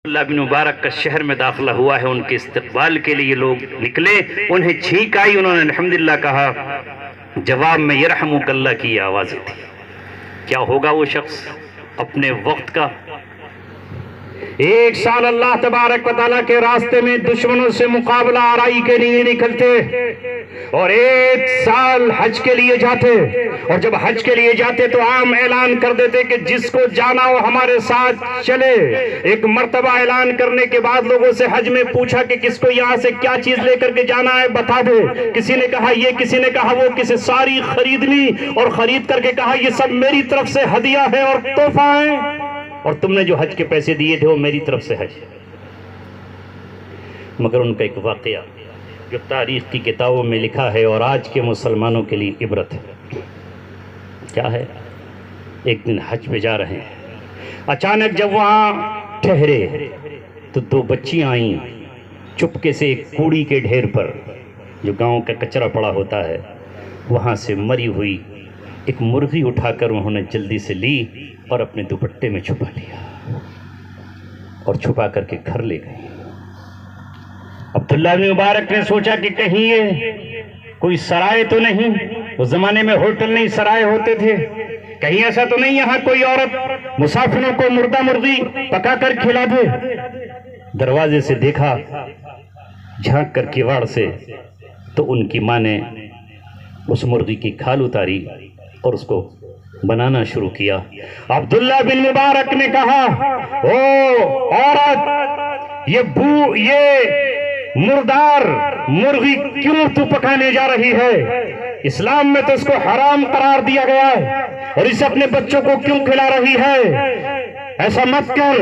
اللہ بن مبارک کا شہر میں داخلہ ہوا ہے، ان کے استقبال کے لیے لوگ نکلے، انہیں چھینک آئی، انہوں نے الحمدللہ کہا، جواب میں یرحمک اللہ کی آوازیں تھی۔ کیا ہوگا وہ شخص اپنے وقت کا؟ ایک سال اللہ تبارک و تعالیٰ کے راستے میں دشمنوں سے مقابلہ آرائی کے لیے نکلتے اور ایک سال حج کے لیے جاتے، اور جب حج کے لیے جاتے تو عام اعلان کر دیتے کہ جس کو جانا ہو ہمارے ساتھ چلے۔ ایک مرتبہ اعلان کرنے کے بعد لوگوں سے حج میں پوچھا کہ کس کو یہاں سے کیا چیز لے کر کے جانا ہے بتا دے، کسی نے کہا یہ، کسی نے کہا وہ، کسی ساری خرید لی اور خرید کر کے کہا یہ سب میری طرف سے ہدیہ ہے اور تحفہ ہے، اور تم نے جو حج کے پیسے دیے تھے وہ میری طرف سے حج۔ مگر ان کا ایک واقعہ جو تاریخ کی کتابوں میں لکھا ہے اور آج کے مسلمانوں کے لیے عبرت ہے، کیا ہے؟ ایک دن حج پہ جا رہے ہیں، اچانک جب وہاں ٹھہرے تو دو بچیاں آئیں، چپکے سے ایک کوڑی کے ڈھیر پر جو گاؤں کا کچرا پڑا ہوتا ہے وہاں سے مری ہوئی ایک مرغی اٹھا کر انہوں نے جلدی سے لی اور اپنے دوپٹے میں چھپا لیا اور چھپا کر کے گھر لے گئی۔ عبداللہ بن مبارک نے سوچا کہ کہیں یہ کوئی سرائے تو نہیں، اس زمانے میں ہوٹل نہیں سرائے ہوتے تھے، کہیں ایسا تو نہیں یہاں کوئی عورت مسافروں کو مردہ مرغی پکا کر کھلا دے۔ دروازے سے دیکھا، جھانک کر کیواڑ سے، تو ان کی ماں نے اس مرغی کی کھال اتاری اور اس کو بنانا شروع کیا۔ عبداللہ بن مبارک نے کہا، او عورت، یہ مردار مرغی کیوں تو پکانے جا رہی ہے؟ اسلام میں تو اس کو حرام قرار دیا گیا ہے، اور اسے اپنے بچوں کو کیوں کھلا رہی ہے؟ ایسا مت کر۔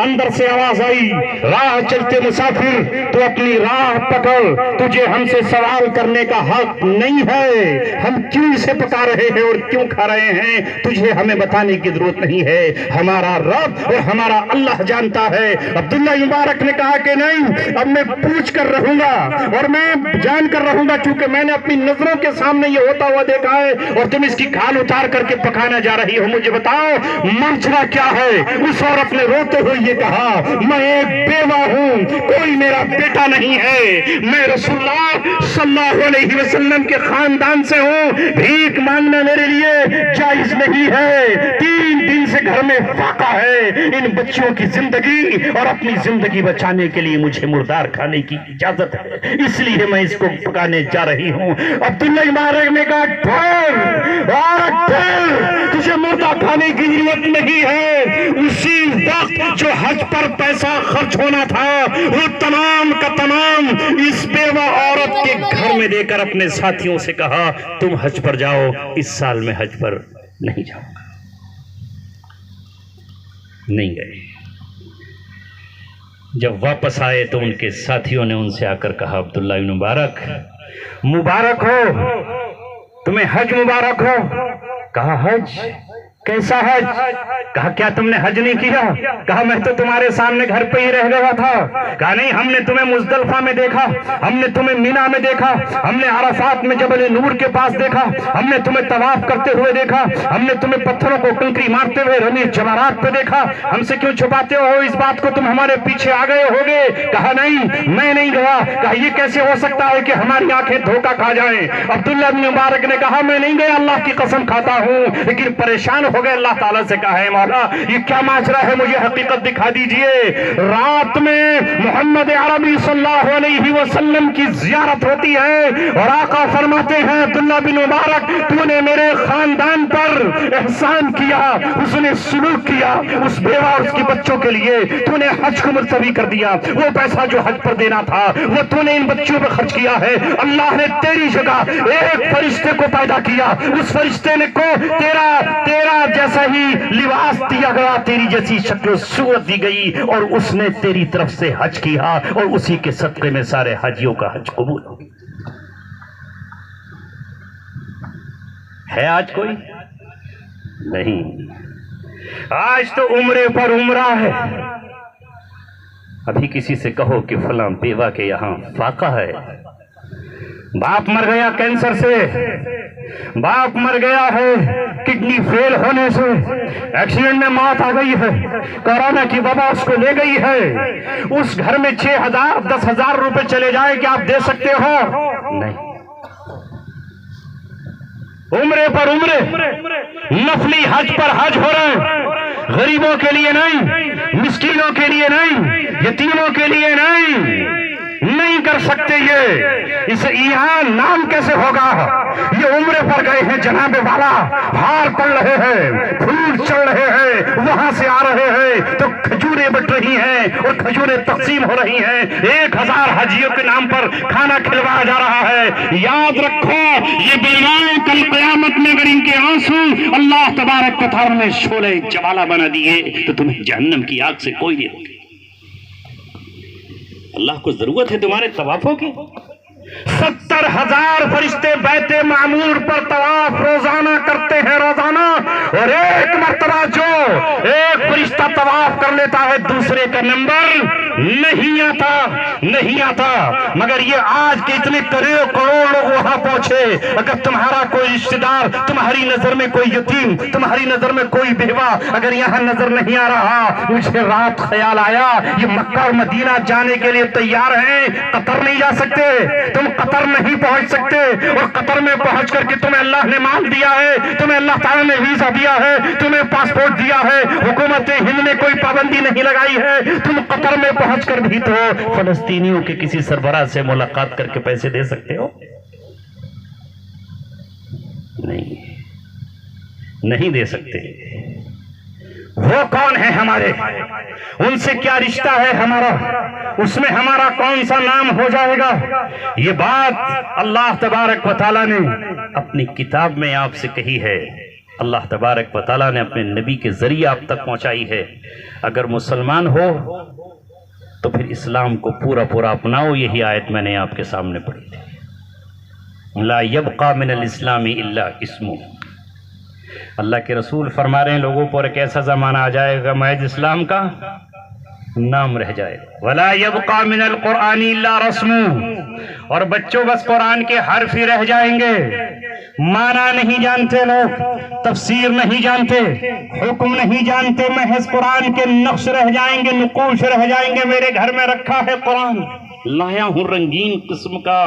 اندر سے آواز آئی، راہ چلتے مسافر تو اپنی راہ پکڑ، تجھے ہم سے سوال کرنے کا حق نہیں ہے، ہم کیوں اسے پکا رہے ہیں اور کیوں کھا رہے ہیں تجھے ہمیں بتانے کی ضرورت نہیں ہے، ہمارا رب اور ہمارا اللہ جانتا ہے۔ عبداللہ مبارک نے کہا کہ نہیں، اب میں پوچھ کر رہوں گا اور میں جان کر رہوں گا، چونکہ میں نے اپنی نظروں کے سامنے یہ ہوتا ہوا دیکھا ہے، اور تم اس کی کھال اتار کر کے پکانا جا رہی ہو، مجھے بتاؤ ماجرا کیا ہے؟ اس عورت نے روتے ہوئے یہ کہا، میں ایک بیوہ ہوں، کوئی میرا بیٹا نہیں ہے، میں رسول اللہ صلی اللہ علیہ وسلم کے خاندان سے ہوں، بھیک مانگنا میرے لیے جائز نہیں ہے، 3 دن سے گھر میں فاقہ ہے، ان بچوں کی زندگی اور اپنی زندگی بچانے کے لیے مجھے مردار کھانے کی اجازت ہے، اس لیے میں اس کو پکانے جا رہی ہوں۔ عبداللہ مبارک نے کہا، ٹھہر عورت، ٹھہر، تجھے مردہ کھانے کی ضرورت نہیں ہے۔ اسی وقت جو حج پر پیسہ خرچ ہونا تھا وہ تمام کا تمام اس بیوہ عورت کے گھر میں دے کر اپنے ساتھیوں سے کہا، تم حج پر جاؤ، اس سال میں حج پر نہیں جاؤں گا۔ نہیں گئے۔ جب واپس آئے تو ان کے ساتھیوں نے ان سے آ کر کہا، عبداللہ بن مبارک، مبارک ہو، تمہیں حج مبارک ہو۔ کہا حج؟ کیسا حج؟ کہا کیا تم نے حج نہیں کیا؟ کہا میں تو تمہارے سامنے گھر پہ ہی رہ گیا تھا۔ کہا نہیں، ہم نے تمہیں مزدلفہ میں دیکھا، ہم نے تمہیں مینا میں دیکھا، ہم نے عرفات میں جبل نور کے پاس دیکھا، ہم نے تمہیں طواف کرتے ہوئے دیکھا، ہم نے تمہیں پتھروں کو کنکری مارتے ہوئے رمی جمرات پہ دیکھا، ہم سے کیوں چھپاتے ہو اس بات کو؟ تم ہمارے پیچھے آ گئے ہوگے۔ کہا نہیں، میں نہیں گیا۔ کہا یہ کیسے ہو سکتا ہے کہ ہماری آنکھیں دھوکہ کھا جائیں؟ عبداللہ بن مبارک نے کہا میں نہیں گیا، اللہ کی قسم کھاتا ہوں، لیکن پریشان ہو گئے، اللہ تعالیٰ سے کہا ہے مولا یہ کیا ماجرا ہے، مجھے حقیقت دکھا دیجئے۔ رات میں محمد عربی صلی اللہ علیہ وسلم کی زیارت ہوتی ہے اور آقا فرماتے ہیں، عبداللہ بن مبارک تو نے میرے خاندان پر احسان کیا، اس نے سلوک کیا، اس بیوہ اور اس کے بچوں کے لیے تو نے حج کو ملتوی کر دیا، وہ پیسہ جو حج پر دینا تھا وہ تو نے ان بچوں پہ خرچ کیا ہے۔ اللہ نے تیری جگہ ایک فرشتے کو پیدا کیا، اس فرشتے نے کو تیرا جیسا ہی لباس دیا گیا، تیری جیسی شکل و صورت دی گئی، اور اس نے تیری طرف سے حج کیا، اور اسی کے صدقے میں سارے حاجیوں کا حج قبول ہو گیا۔ ہے آج کوئی؟ نہیں، آج تو عمرے پر عمرہ ہے۔ ابھی کسی سے کہو کہ فلاں بیوہ کے یہاں فاقہ ہے، باپ مر گیا کینسر سے، باپ مر گیا ہے کڈنی فیل ہونے سے، ایکسیڈنٹ میں موت آ گئی ہے، کورونا کی وبا اس کو لے گئی ہے، اس گھر میں 6,000 10,000 روپے چلے جائے کہ آپ دے سکتے ہو؟ نہیں۔ عمرے پر عمرے، نفلی حج پر حج ہو رہے، غریبوں کے لیے نہیں، مسکینوں کے لیے نہیں، یتیموں کے لیے نہیں کر سکتے یہ، اسے ایمان نام کیسے ہوگا؟ یہ عمرے پر گئے ہیں جناب والا، ہار پڑ رہے ہیں، پھول چڑھ رہے ہیں، وہاں سے آ رہے ہیں تو کھجوریں بٹ رہی ہیں اور کھجوریں تقسیم ہو رہی ہیں، 1,000 حجیوں کے نام پر کھانا کھلوایا جا رہا ہے۔ یاد رکھو یہ بیمار کل قیامت میں اگر ان کے آنسو اللہ تبارک و تعالی نے شعلہ جوالہ بنا دیے تو تمہیں جہنم کی آگ سے کوئی نہیں روکے۔ اللہ کو ضرورت ہے تمہارے طوافوں کی؟ 70,000 فرشتے بیت معمور پر طواف روزانہ کرتے ہیں روزانہ، اور ایک مرتبہ جو ایک فرشتہ طواف کر لیتا ہے دوسرے کا نمبر نہیں آتا۔ مگر یہ آج کے اتنے کروڑ لوگ وہاں پہنچے، اگر تمہارا کوئی رشتہ دار، تمہاری نظر میں کوئی یتیم، تمہاری نظر میں کوئی بیوہ اگر یہاں نظر نہیں آ رہا، مجھے رات خیال آیا یہ مکہ اور مدینہ جانے کے لیے تیار ہیں، قطر نہیں جا سکتے، تم قطر نہیں پہنچ سکتے، اور قطر میں پہنچ کر کے تمہیں اللہ نے مان دیا ہے، تمہیں اللہ تعالیٰ نے ویزا دیا ہے، تمہیں پاسپورٹ دیا ہے، حکومت ہند نے کوئی پابندی نہیں لگائی ہے، تم قطر میں پہنچ کر بھی تو فلسطینیوں کے کسی سربراہ سے ملاقات کر کے پیسے دے سکتے ہو؟ نہیں دے سکتے۔ وہ کون ہے ہمارے؟ ان سے کیا رشتہ ہے ہمارا؟ اس میں ہمارا کون سا نام ہو جائے گا؟ یہ بات اللہ تبارک و تعالیٰ نے اپنی کتاب میں آپ سے کہی ہے، اللہ تبارک و تعالیٰ نے اپنے نبی کے ذریعے آپ تک پہنچائی ہے۔ اگر مسلمان ہو تو پھر اسلام کو پورا اپناؤ۔ یہی آیت میں نے آپ کے سامنے پڑھی تھی، لا یبقى من الاسلام الا اسمہ۔ اللہ کے رسول فرما رہے ہیں لوگوں پر ایک ایسا زمانہ آ جائے گا محض اسلام کا نام رہ جائے گا، ولا یبقى من القرآن الا رسمہ، اور بچوں بس قرآن کے حرف ہی رہ جائیں گے، معنی نہیں جانتے لوگ، تفسیر نہیں جانتے، حکم نہیں جانتے، محض قرآن کے نقش رہ جائیں گے، نقوش رہ جائیں گے۔ میرے گھر میں رکھا ہے قرآن، لایا ہوں رنگین قسم کا